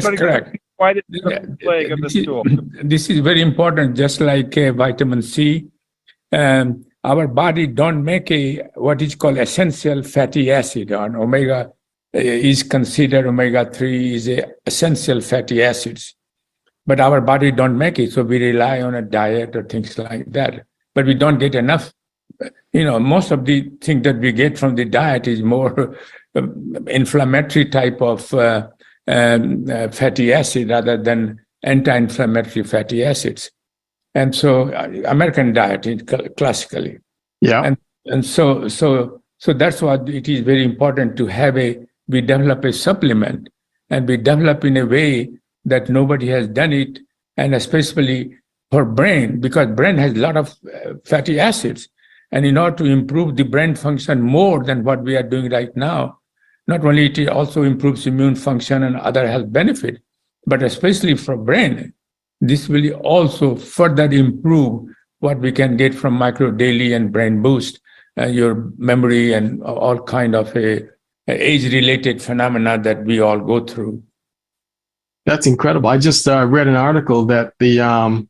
correct. Why did the leg of the stool? This is very important, just like vitamin C. Our body don't make what is called essential fatty acid. On omega is considered omega-3 is essential fatty acids. But our body don't make it, so we rely on a diet or things like that. But we don't get enough. You know, most of the things that we get from the diet is more inflammatory type of fatty acid rather than anti-inflammatory fatty acids. And so American diet is classically. Yeah. And so that's why it is very important to have we develop a supplement, and we develop in a way that nobody has done it, and especially for brain, because brain has a lot of fatty acids. And in order to improve the brain function more than what we are doing right now, not only it also improves immune function and other health benefit, but especially for brain, this will also further improve what we can get from Micro Daily and Brain Boost, your memory and all kind of age-related phenomena that we all go through. That's incredible. I just read an article that the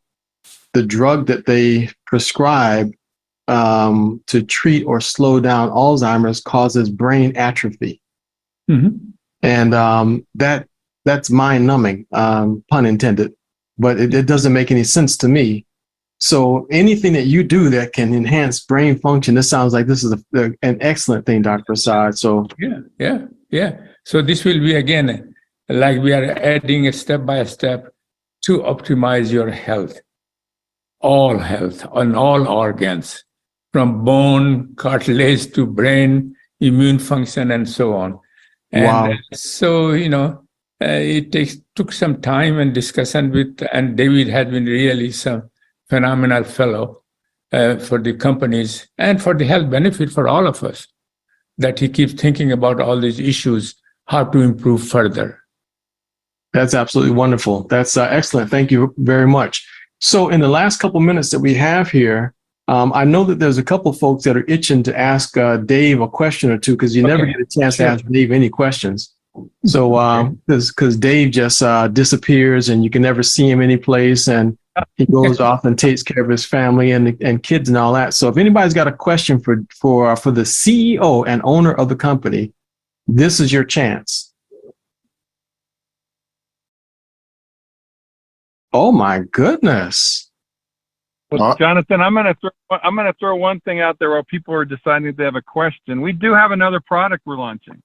drug that they prescribe to treat or slow down Alzheimer's causes brain atrophy. Mm-hmm. And that's mind-numbing, pun intended, but it doesn't make any sense to me. So anything that you do that can enhance brain function, this sounds like this is an excellent thing, Dr. Prasad. So yeah. So this will be, again, like we are adding a step by step to optimize your health on all organs, from bone, cartilage to brain, immune function, and so on. And so, it took some time and discussion and David has been really some phenomenal fellow for the companies and for the health benefit for all of us, that he keeps thinking about all these issues, how to improve further. That's absolutely wonderful. That's excellent. Thank you very much. So in the last couple minutes that we have here, I know that there's a couple folks that are itching to ask Dave a question or two, because you never get a chance to ask Dave any questions. So because Dave just disappears and you can never see him any place, and he goes off and takes care of his family and kids and all that. So if anybody's got a question for the CEO and owner of the company, this is your chance. Oh my goodness. Well, Jonathan, I'm gonna throw one thing out there while people are deciding if they have a question. We do have another product we're launching.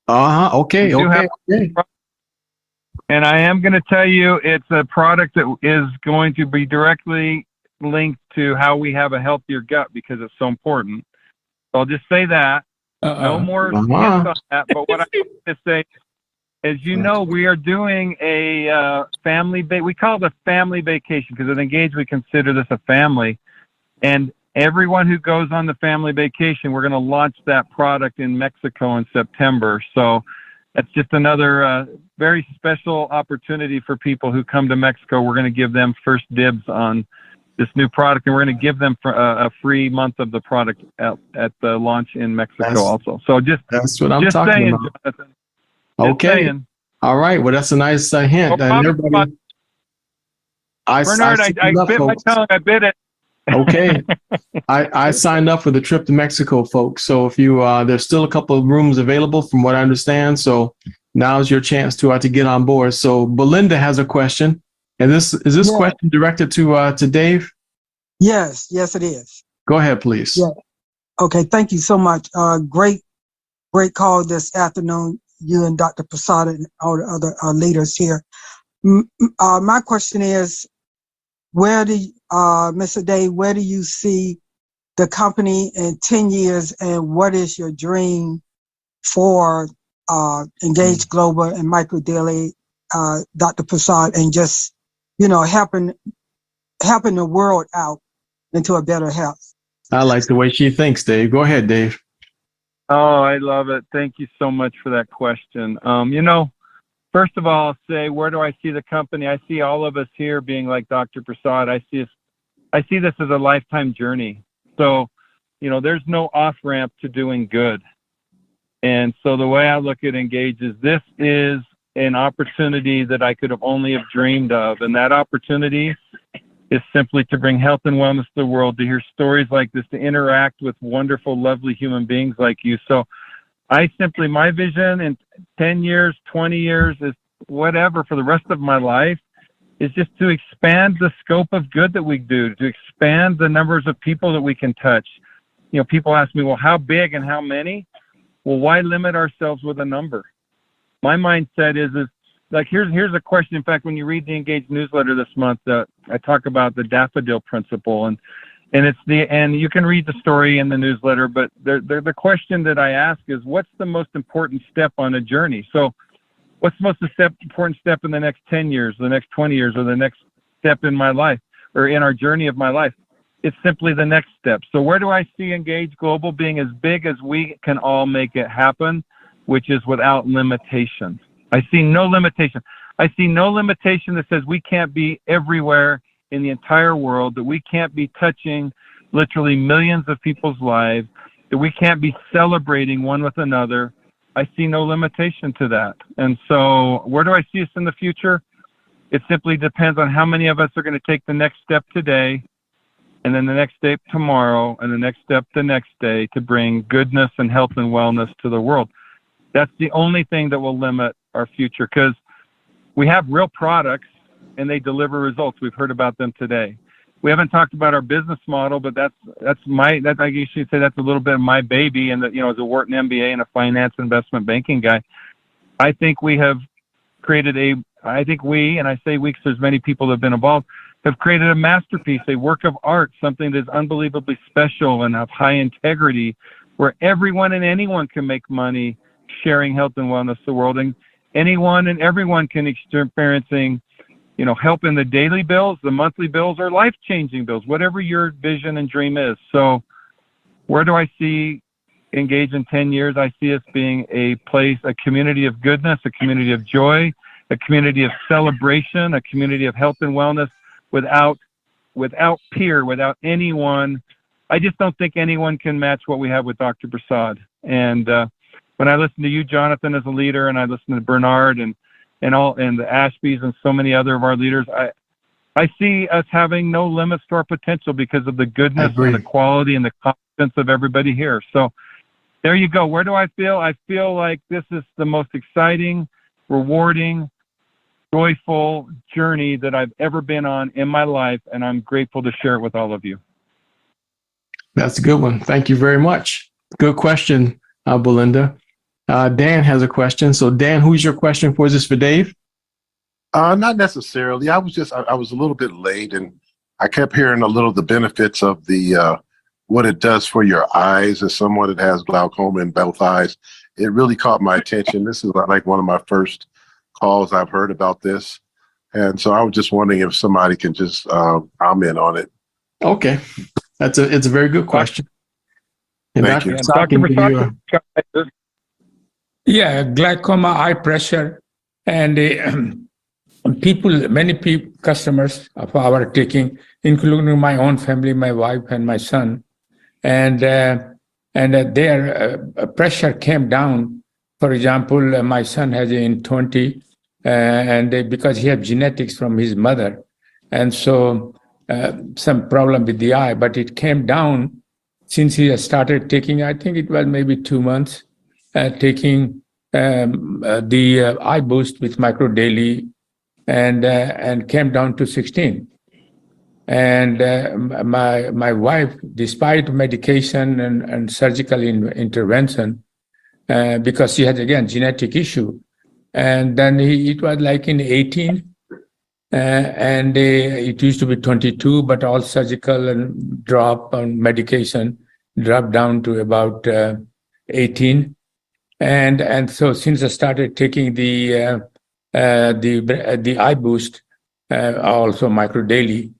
Okay. And I am going to tell you, it's a product that is going to be directly linked to how we have a healthier gut, because it's so important. So I'll just say that. No more hints on that. But what I want to say, as you know, we are doing a we call it a family vacation, because at Engage we consider this a family. And everyone who goes on the family vacation, we're going to launch that product in Mexico in September. So that's just another very special opportunity for people who come to Mexico. We're going to give them first dibs on this new product, and we're going to give them a free month of the product at the launch in Mexico also. So that's what I'm just talking saying, about. Jonathan. Okay. Just saying. All right. Well, that's a nice hint. And everybody, Bernard, I up, bit folks. my tongue. I bit it. Okay. I signed up for the trip to Mexico, folks. So if you, there's still a couple of rooms available from what I understand. So now's your chance to get on board. So Belinda has a question. And is this question directed to Dave? Yes, it is. Go ahead, please. Yeah. Okay. Thank you so much. Great call this afternoon, you and Dr. Prasad and all the other leaders here. My question is, Mr. Dave, where do you see the company in 10 years, and what is your dream for Engage Global and Michael Daly, Dr. Prasad, and just, helping the world out into a better health? I like the way she thinks, Dave. Go ahead, Dave. Oh, I love it. Thank you so much for that question. First of all, I'll say, where do I see the company? I see all of us here being like Dr. Prasad. I see this as a lifetime journey. So, there's no off-ramp to doing good. And so the way I look at Engage is this is an opportunity that I could have only have dreamed of. And that opportunity is simply to bring health and wellness to the world, to hear stories like this, to interact with wonderful, lovely human beings like you. So my vision in 10 years, 20 years, is whatever for the rest of my life, is just to expand the scope of good that we do, to expand the numbers of people that we can touch. People ask me, well, how big and how many? Well, why limit ourselves with a number? My mindset is like, here's a question. In fact, when you read the Engage newsletter this month, I talk about the daffodil principle, and you can read the story in the newsletter, but the question that I ask is, what's the most important step on a journey? So what's the most important step in the next 10 years, the next 20 years, or the next step in my life, or in our journey of my life? It's simply the next step. So where do I see Engage Global being as big as we can all make it happen, which is without limitation? I see no limitation. I see no limitation that says we can't be everywhere in the entire world, that we can't be touching literally millions of people's lives, that we can't be celebrating one with another. I see no limitation to that. And so where do I see us in the future? It simply depends on how many of us are going to take the next step today, and then the next step tomorrow, and the next step the next day, to bring goodness and health and wellness to the world. That's the only thing that will limit our future, because we have real products and they deliver results. We've heard about them today. We haven't talked about our business model, but that's I guess you'd say that's a little bit of my baby. And that, as a Wharton MBA and a finance investment banking guy, I think we have created and I say we because there's many people that have been involved, have created a masterpiece, a work of art, something that's unbelievably special and of high integrity, where everyone and anyone can make money sharing health and wellness to the world, and anyone and everyone can experiencing, help in the daily bills, the monthly bills, or life-changing bills, whatever your vision and dream is. So where do I see Engage in 10 years? I see us being a place, a community of goodness, a community of joy, a community of celebration, a community of health and wellness without peer, without anyone. I just don't think anyone can match what we have with Dr. Prasad. And when I listen to you, Jonathan, as a leader, and I listen to Bernard and the Ashbys and so many other of our leaders, I see us having no limits to our potential because of the goodness and the quality and the competence of everybody here. So there you go. Where do I feel? I feel like this is the most exciting, rewarding, joyful journey that I've ever been on in my life, and I'm grateful to share it with all of you. That's a good one. Thank you very much. Good question, Belinda. Dan has a question. So Dan, who's your question for? Is this for Dave? Not necessarily. I was a little bit late, and I kept hearing a little of the benefits of the what it does for your eyes. As someone that has glaucoma in both eyes, it really caught my attention. This is like one of my first calls I've heard about this, and so I was just wondering if somebody can just comment on it. Okay, it's a very good question. And Thank you. Dr. Prasad, Yeah, glaucoma, eye pressure, and many people, customers of our taking, including my own family, my wife and my son, and their pressure came down. For example, my son has in 20, because he has genetics from his mother, and so some problem with the eye, but it came down since he has started taking. I think it was maybe 2 months taking the eye boost with micro daily, and came down to 16. And my wife, despite medication and surgical intervention, because she has again genetic issue, and then it was like in 18, and it used to be 22, but all surgical and drop on medication dropped down to about 18. And so since I started taking the eye boost, also micro daily,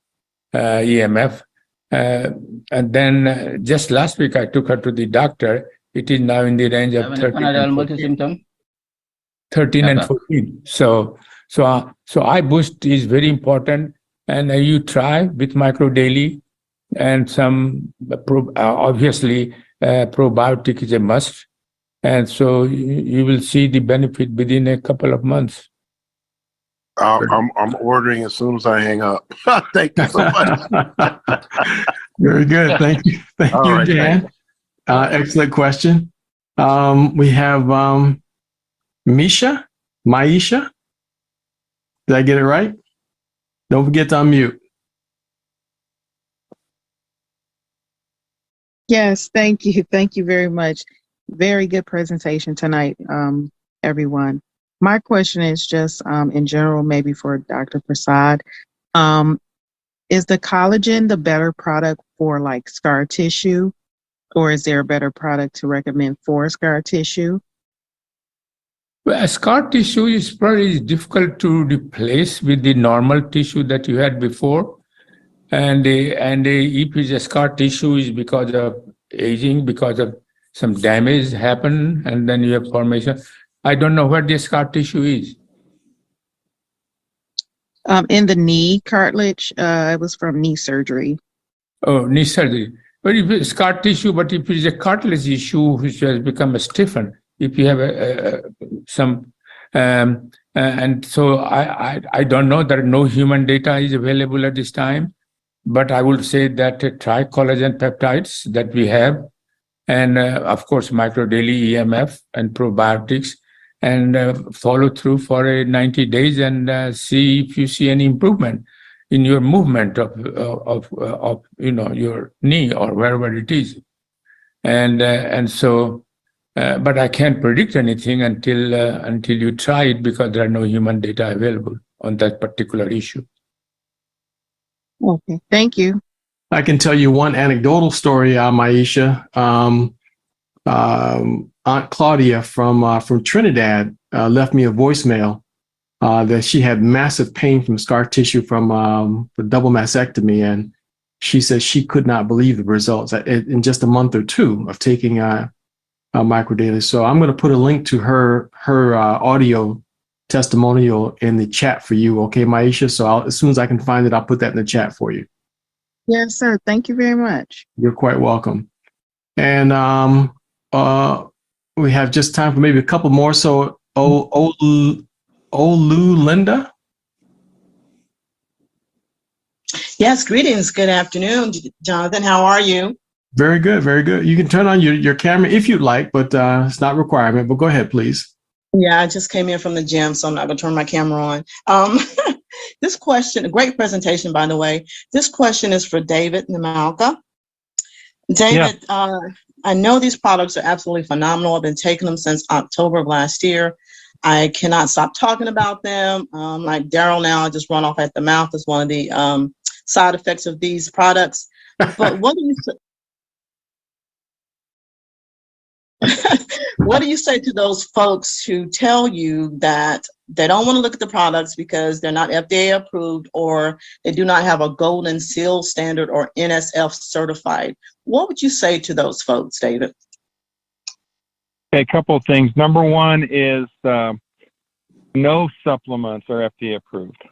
EMF, and then just last week I took her to the doctor. It is now in the range of 13 and 14. So eye boost is very important, and you try with micro daily, and some obviously probiotic is a must, and so you will see the benefit within a couple of months. I'm ordering as soon as I hang up. Thank you so much. Very good. Thank you. Thank All you, right, Dan. Excellent question. We have Maisha. Did I get it right? Don't forget to unmute. Yes, thank you. Thank you very much. Very good presentation tonight, everyone. My question is just in general, maybe for Dr. Prasad. Is the collagen the better product for like scar tissue, or is there a better product to recommend for scar tissue? Well, scar tissue is probably difficult to replace with the normal tissue that you had before. And if it's a scar tissue is because of aging, because of some damage happen, and then you have formation. I don't know what the scar tissue is. In the knee cartilage, it was from knee surgery. Oh, knee surgery. But if it's scar tissue, but if it's a cartilage issue which has become stiffened, if you have and so I don't know, there are no human data is available at this time, but I would say that try collagen peptides that we have, and of course micro daily EMF and probiotics, and follow through for 90 days and see if you see any improvement in your movement of your knee or wherever it is, and so. But I can't predict anything until you try it, because there are no human data available on that particular issue. Okay, thank you. I can tell you one anecdotal story, Maisha. Aunt Claudia from Trinidad left me a voicemail that she had massive pain from scar tissue from the double mastectomy, and she said she could not believe the results in just a month or two of taking micro daily. So I'm going to put a link to her audio testimonial in the chat for you. Okay, Maisha. So as soon as I can find it, I'll put that in the chat for you. Yes, sir. Thank you very much. You're quite welcome. And we have just time for maybe a couple more. So Olu Linda. Yes, greetings. Good afternoon, Jonathan. How are you? Very good, very good. You can turn on your camera if you'd like, but it's not a requirement. But go ahead, please. Yeah, I just came in from the gym, so I'm not going to turn my camera on. This question, a great presentation, by the way. This question is for David Nemalka. David, yeah. I know these products are absolutely phenomenal. I've been taking them since October of last year. I cannot stop talking about them. Like Daryl now, I just run off at the mouth is one of the side effects of these products. But what do you what do you say to those folks who tell you that they don't want to look at the products because they're not FDA approved, or they do not have a golden seal standard or NSF certified? What would you say to those folks, David? Okay, a couple of things. Number one is no supplements are FDA approved.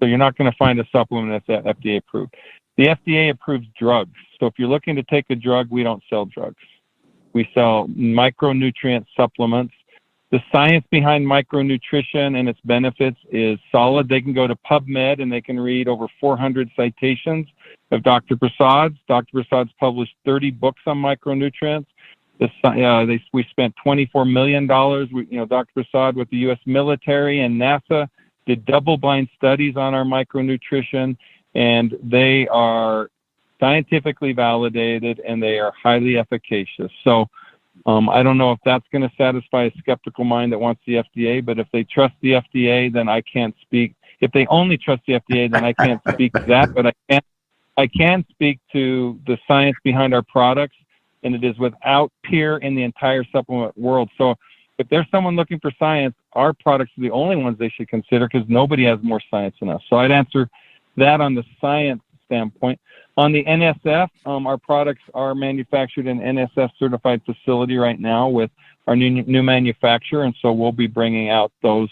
So you're not going to find a supplement that's FDA approved. The FDA approves drugs. So if you're looking to take a drug, we don't sell drugs. We sell micronutrient supplements. The science behind micronutrition and its benefits is solid. They can go to PubMed and they can read over 400 citations of Dr. Prasad's. Dr. Prasad's published 30 books on micronutrients. We spent $24 million. Dr. Prasad with the U.S. military and NASA did double-blind studies on our micronutrition, and they are scientifically validated and they are highly efficacious. So I don't know if that's going to satisfy a skeptical mind that wants the FDA, but if they trust the FDA, then I can't speak. If they only trust the FDA, then I can't speak to that, but I can speak to the science behind our products, and it is without peer in the entire supplement world. So if there's someone looking for science, our products are the only ones they should consider because nobody has more science than us. So I'd answer that on the science standpoint. On the NSF, our products are manufactured in NSF certified facility right now with our new manufacturer, and so we'll be bringing out those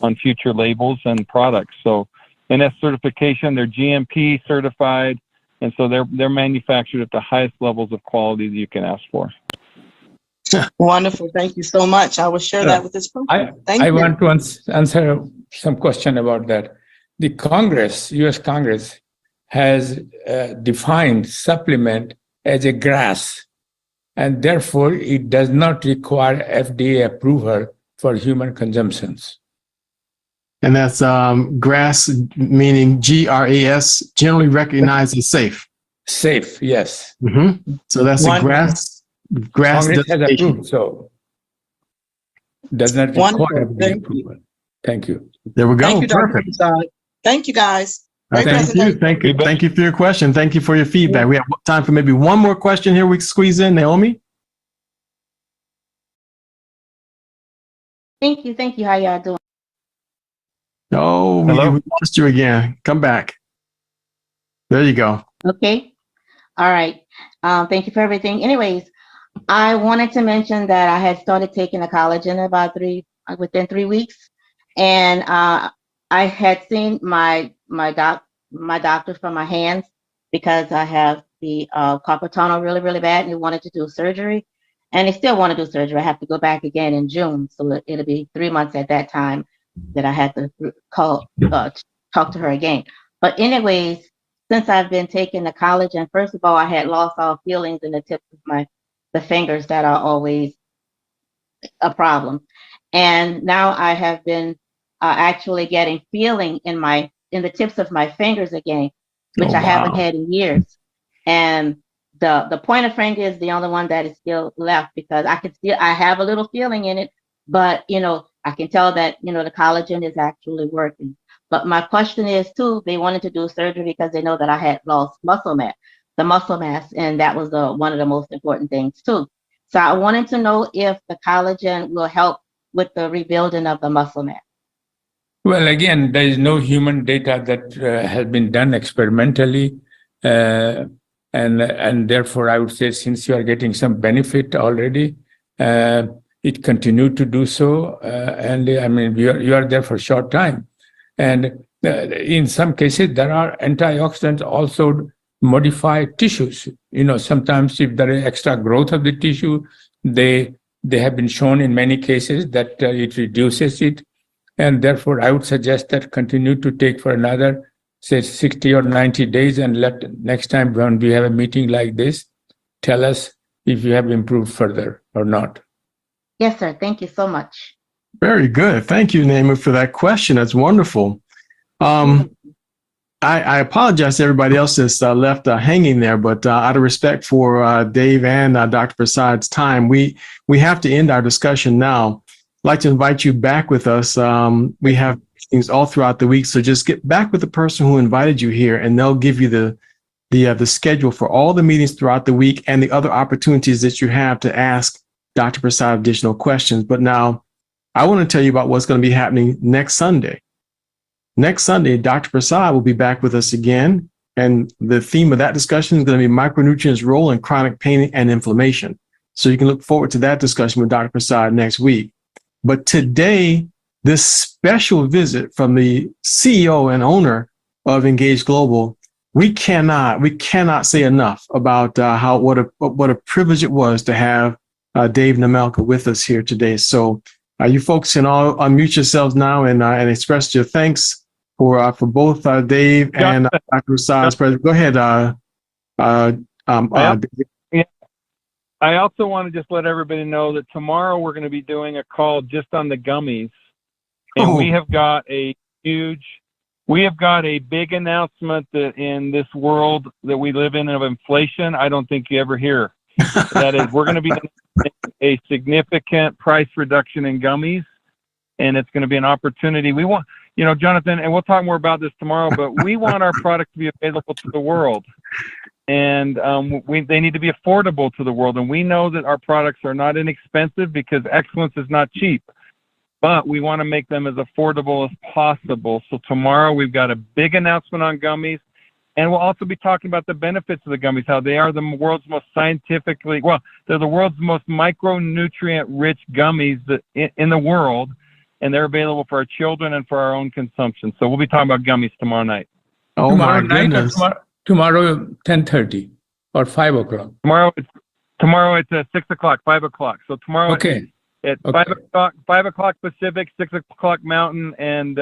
on future labels and products. So NS certification, they're GMP certified, and so they're manufactured at the highest levels of quality that you can ask for. Wonderful. Thank you so much. I will share that with this person. I want to answer some question about that. The Congress, U.S. Congress, has defined supplement as a grass, and therefore it does not require FDA approval for human consumptions. And that's GRAS, meaning GRAS, generally recognized as safe. Safe, yes. Mm-hmm. So that's a GRAS. Congress has approved, so does not require FDA approval. Thank you. There we go. Thank you, Dr. Perfect. Prasad. Thank you, guys. Great Thank you. presentation. Thank you for your question. Thank you for your feedback. We have time for maybe one more question here we can squeeze in. Naomi? Thank you. Thank you. How y'all doing? Oh, we lost you again. Come back. There you go. Okay. All right. Thank you for everything. Anyways, I wanted to mention that I had started taking a collagen within 3 weeks. And I had seen my doctor for my hands because I have the carpal tunnel really, really bad, and he wanted to do surgery. And they still want to do surgery. I have to go back again in June. So it'll be 3 months at that time that I had to talk to her again. But anyways, since I've been taking the collagen, first of all, I had lost all feelings in the tips of the fingers that are always a problem. And now I have been actually getting feeling in the tips of my fingers again, which I haven't had in years. And the pointer finger is the only one that is still left because I have a little feeling in it, but I can tell that the collagen is actually working. But my question is too, they wanted to do surgery because they know that I had lost muscle mass, and that was one of the most important things too. So I wanted to know if the collagen will help with the rebuilding of the muscle mass. Well, again, there is no human data that has been done experimentally. And therefore, I would say since you are getting some benefit already, it continued to do so. And I mean, you are there for a short time. And in some cases, there are antioxidants also modify tissues. Sometimes if there is extra growth of the tissue, they have been shown in many cases that it reduces it. And therefore, I would suggest that continue to take for another, say, 60 or 90 days, and next time when we have a meeting like this, tell us if you have improved further or not. Yes, sir. Thank you so much. Very good. Thank you, Naima, for that question. That's wonderful. I apologize to everybody else that's left hanging there, but out of respect for Dave and Dr. Prasad's time, we have to end our discussion now. I'd like to invite you back with us. We have meetings all throughout the week, so just get back with the person who invited you here, and they'll give you the schedule for all the meetings throughout the week and the other opportunities that you have to ask Dr. Prasad additional questions. But now, I want to tell you about what's going to be happening next Sunday. Next Sunday, Dr. Prasad will be back with us again, and the theme of that discussion is going to be micronutrients' role in chronic pain and inflammation. So you can look forward to that discussion with Dr. Prasad next week. But today, this special visit from the CEO and owner of Engage Global, we cannot say enough about what a privilege it was to have Dave Nemelka with us here today. So you folks can all unmute yourselves now and express your thanks for both Dave and Dr. Prasad's presence. Go ahead, Dave. I also want to just let everybody know that tomorrow we're going to be doing a call just on the gummies. And we have got a big announcement that in this world that we live in of inflation, I don't think you ever hear. That is, we're going to be a significant price reduction in gummies, and it's going to be an opportunity. We want, Jonathan, and we'll talk more about this tomorrow, but we want our product to be available to the world. And they need to be affordable to the world. And we know that our products are not inexpensive because excellence is not cheap, but we want to make them as affordable as possible. So tomorrow we've got a big announcement on gummies, and we'll also be talking about the benefits of the gummies, how they are the world's most they're the world's most micronutrient rich gummies in the world, and they're available for our children and for our own consumption. So we'll be talking about gummies tomorrow night. Oh, tomorrow my goodness. Tomorrow, 10:30 or 5 o'clock. Tomorrow it's at 6 o'clock, 5 o'clock. So tomorrow okay. At 5 o'clock Pacific, 6 o'clock Mountain, and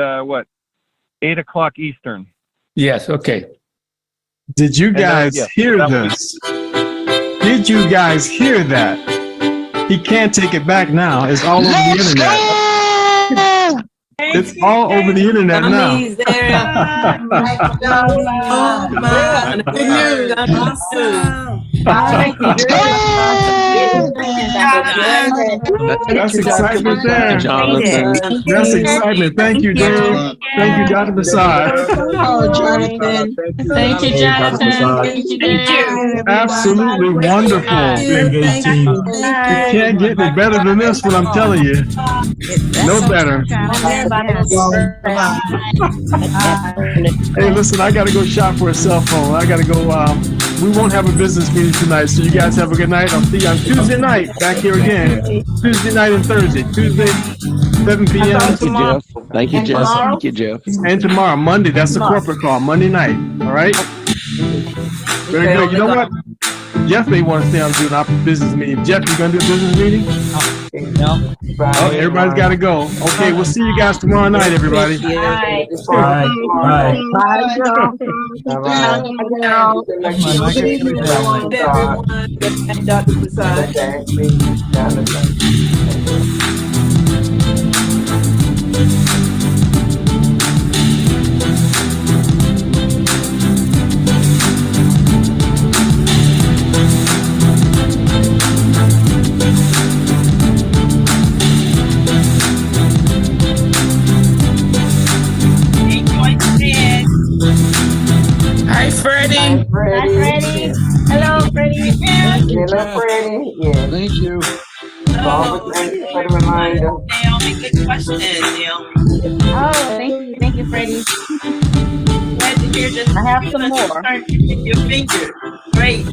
8 o'clock Eastern. Yes. Okay. Did you guys hear this? Did you guys hear that? He can't take it back now. It's all over the internet. It's all over the internet now. That's excitement there, Jonathan. That's excitement. Thank you, Dave. Thank you, Dr. Prasad. Oh, Jonathan. Thank you, Jonathan. Thank you, Dave. Absolutely wonderful. You can't get any better than this, what I'm telling you. No better. Hey, listen, I got to go shop for a cell phone. I got to go. We won't have a business meeting tonight, so you guys have a good night. I'll see you on Tuesday night back here again. Tuesday night and Thursday. Tuesday, 7 p.m. Thank you, Jeff. Thank you, Jeff. Thank you, Jeff. And tomorrow, Monday, that's the corporate call. Monday night. All right? Very good. You know what? Jeff may want to stay on doing our business meeting. Jeff, you going to do a business meeting? No. Oh, everybody's got to go. Okay, we'll see you guys tomorrow night, everybody. Bye. Bye. Hi, Freddie. Hi, Freddie. Hello, Freddie. Hello, Freddie. Yeah. Thank you. Thank you for the reminder. Naomi, good question, Naomi. Oh, thank you, Freddie. Glad to hear this. I have some more. Your finger. Great.